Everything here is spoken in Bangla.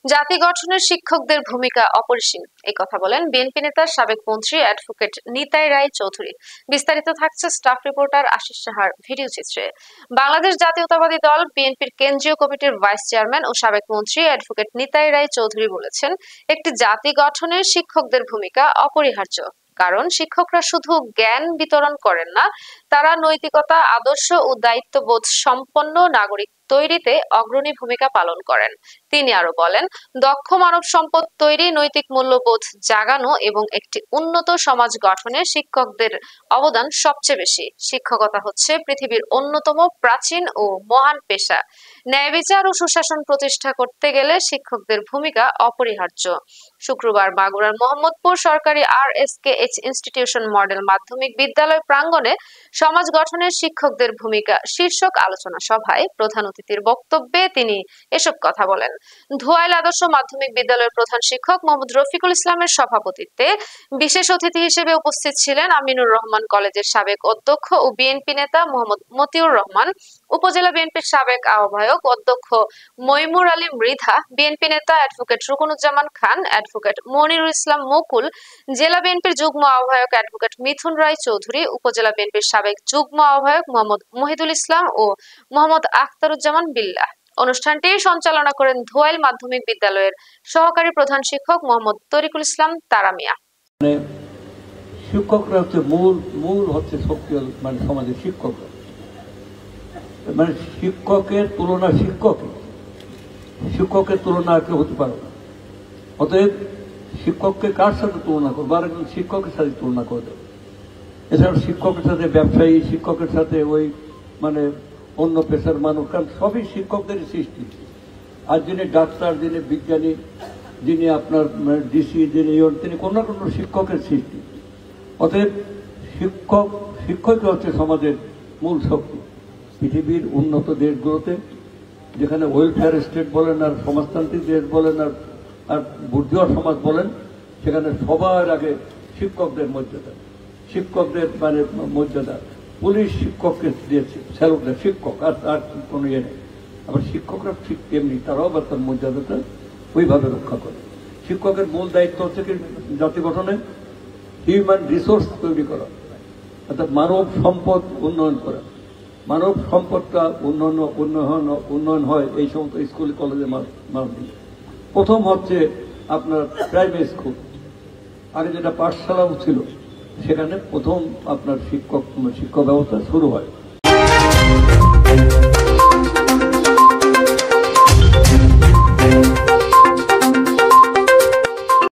জাতি গঠনের শিক্ষকদের ভূমিকা অপরিসীম, এই কথা বলেন বিএনপি নেতার সাবেক মন্ত্রী অ্যাডভোকেট নিতাই রায় চৌধুরী। বিস্তারিত থাকছে স্টাফ রিপোর্টার আশিস সাহার ভিডিও চিত্রে। বাংলাদেশ জাতীয়তাবাদী দল বিএনপির কেন্দ্রীয় কমিটির ভাইস চেয়ারম্যান ও সাবেক মন্ত্রী অ্যাডভোকেট নিতাই রায় চৌধুরী বলেছেন, একটি জাতি গঠনের শিক্ষকদের ভূমিকা অপরিহার্য। কারণ শিক্ষকরা শুধু জ্ঞান বিতরণ করেন না, তারা নৈতিকতা, আদর্শ ও দায়িত্ববোধ সম্পন্ন নাগরিক তৈরিতে অগ্রণী ভূমিকা পালন করেন। তিনি আরো বলেন, দক্ষ মানব সম্পদ তৈরি, নৈতিক মূল্যবোধ জাগানো এবং একটি উন্নত সমাজ গঠনে শিক্ষকদের অবদান সবচেয়ে বেশি। শিক্ষকতা হচ্ছে পৃথিবীর অন্যতম প্রাচীন ও মহান পেশা। ন্যায় বিচার ও সুশাসন প্রতিষ্ঠা করতে গেলে শিক্ষকদের ভূমিকা অপরিহার্য। শুক্রবার মাগুরার মোহাম্মদপুর সরকারি RSKH ইনস্টিটিউশন মডেল মাধ্যমিক বিদ্যালয় প্রাঙ্গণে সমাজ গঠনের শিক্ষকদের ভূমিকা শীর্ষক আলোচনা সভায় প্রধান অতিথির বক্তব্যে তিনি এসব কথা বলেন। ধোয়াইল আদর্শ মাধ্যমিক বিদ্যালয়ের প্রধান শিক্ষক মোহাম্মদ রফিকুল ইসলামের সভাপতিত্বে বিশেষ অতিথি হিসেবে উপস্থিত ছিলেন আমিনুর রহমান কলেজের সাবেক অধ্যক্ষ ও বিএনপি নেতা মোহাম্মদ মতিউর রহমান, উপজেলা বিএনপির সাবেক আহ্বায়ক অধ্যক্ষ মইমুর আলী মৃধা, বিএনপি নেতা অ্যাডভোকেট রুকনুজ্জামান খান, অ্যাডভোকেট মনিরুল ইসলাম মুকুল, জেলা বিএনপির যুগ্ম আহ্বায়ক অ্যাডভোকেট মিথুন রায় চৌধুরী, উপজেলা বিএনপির সাবেক যুগ্ম আহ্বায়ক মোহাম্মদ মহিদুল ইসলাম ও মোহাম্মদ আখতারুজ্জামান বিল্লাহ। অনুষ্ঠানটি সঞ্চালনা করেন ধোয়াইল মাধ্যমিক বিদ্যালয়ের সহকারী প্রধান শিক্ষক মোহাম্মদ তরিকুল ইসলাম তারামিয়া। শিক্ষকরা হচ্ছে মূল হচ্ছে শক্তি, মানে সমাজের শিক্ষকরা, মানে শিক্ষকের তুলনা কেউ হতে পারে না। অতএব শিক্ষককে কার সাথে তুলনা করবো? আর একজন শিক্ষকের সাথে তুলনা করে দেবে। এছাড়া শিক্ষকের সাথে ব্যবসায়ী, শিক্ষকের সাথে ওই মানে অন্য পেশার মানুষ, কারণ সবই শিক্ষকদের সৃষ্টি। আর যিনি ডাক্তার, যিনি বিজ্ঞানী, যিনি আপনার ডিসি, যিনি তিনি কোনো না কোনো শিক্ষকের সৃষ্টি। অতএব শিক্ষকই হচ্ছে সমাজের মূল শক্তি। পৃথিবীর উন্নত দেশগুলোতে যেখানে ওয়েলফেয়ার স্টেট বলেন আর সমাজতান্ত্রিক দেশ বলেন আর বুর্জোয়া সমাজ বলেন, সেখানে সবার আগে শিক্ষকদের মর্যাদা। পুলিশ শিক্ষককে দিয়েছে স্যালুট দেয়, শিক্ষক আর কোনো ইয়ে নেই। আবার শিক্ষকরা ঠিক তেমনি, তারাও আবার তার মর্যাদাটা ওইভাবে রক্ষা করে। শিক্ষকের মূল দায়িত্ব হচ্ছে কি জাতি গঠনে হিউম্যান রিসোর্স তৈরি করা, অর্থাৎ মানব সম্পদ উন্নয়ন করা। মানব সম্পদটা উন্নয়ন হয় এই সমস্ত স্কুল কলেজে মাধ্যমে। প্রথম হচ্ছে আপনার প্রাইমারি স্কুল, আগে যেটা পাঠশালাও ছিল, সেখানে প্রথম আপনার শিক্ষা ব্যবস্থা শুরু হয়।